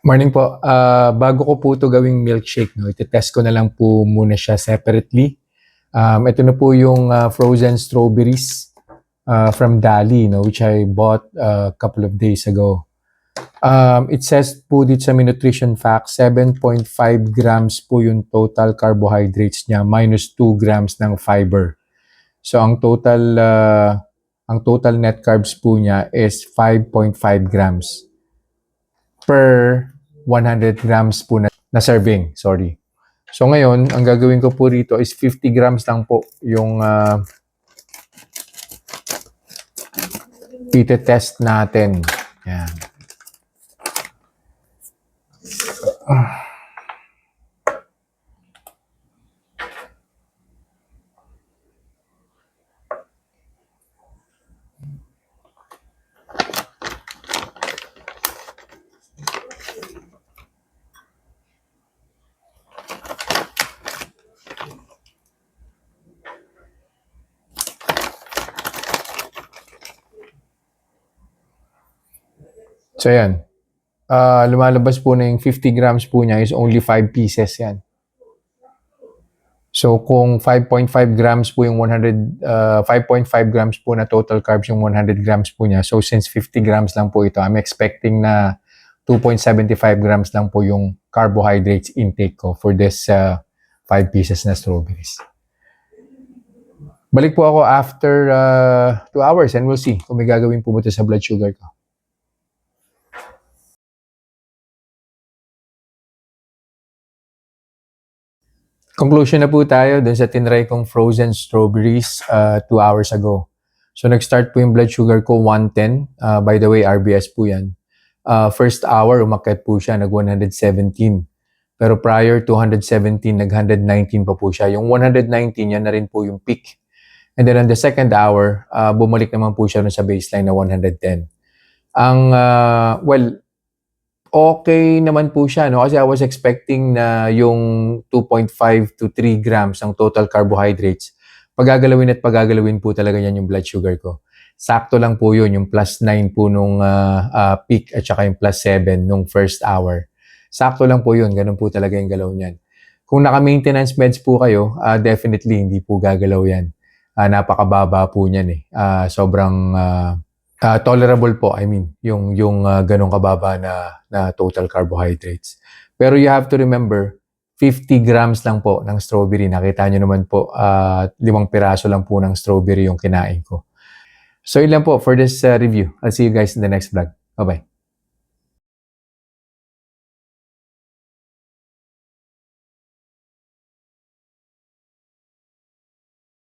Morning po. Bago ko po ito gawing milkshake, no, iti-test ko na lang po muna siya separately. Ito na po yung frozen strawberries from Dali, no, which I bought a couple of days ago. It says po dito sa nutrition fact, 7.5 grams po yung total carbohydrates niya minus 2 grams ng fiber. So ang total net carbs po niya is 5.5 grams per 100 grams po na serving, sorry. So ngayon, ang gagawin ko po rito is 50 grams lang po yung test natin. Yan. So yan. Lumalabas po na yung 50 grams po niya is only 5 pieces yan. So kung 5.5 grams po yung 5.5 grams po na total carbs yung 100 grams po niya. So since 50 grams lang po ito, I'm expecting na 2.75 grams lang po yung carbohydrates intake ko for this 5 pieces na strawberries. Balik po ako after 2 hours and we'll see kung may gagawin po ba ito sa blood sugar ko. Conclusion na po tayo dun sa tinry kong frozen strawberries 2 hours ago. So nag-start po yung blood sugar ko 110. By the way, RBS po yan. First hour, umakyat po siya, nag-117. Pero prior to 117, nag-119 pa po siya. Yung 119, yan na rin po yung peak. And then on the second hour, bumalik naman po siya sa baseline na 110. Okay naman po siya, no? Kasi I was expecting na yung 2.5 to 3 grams ang total carbohydrates. Pagagalawin po talaga yan yung blood sugar ko. Sakto lang po yun, yung plus 9 po nung peak at saka yung plus 7 nung first hour. Sakto lang po yun, ganun po talaga yung galaw niyan. Kung naka-maintenance meds po kayo, definitely hindi po gagalaw yan. Napakababa po niyan eh. Sobrang tolerable po, I mean, yung ganong kababa na total carbohydrates. Pero you have to remember, 50 grams lang po ng strawberry. Nakita nyo naman po, 5 piraso lang po ng strawberry yung kinain ko. So yun lang po for this review. I'll see you guys in the next vlog. Bye-bye.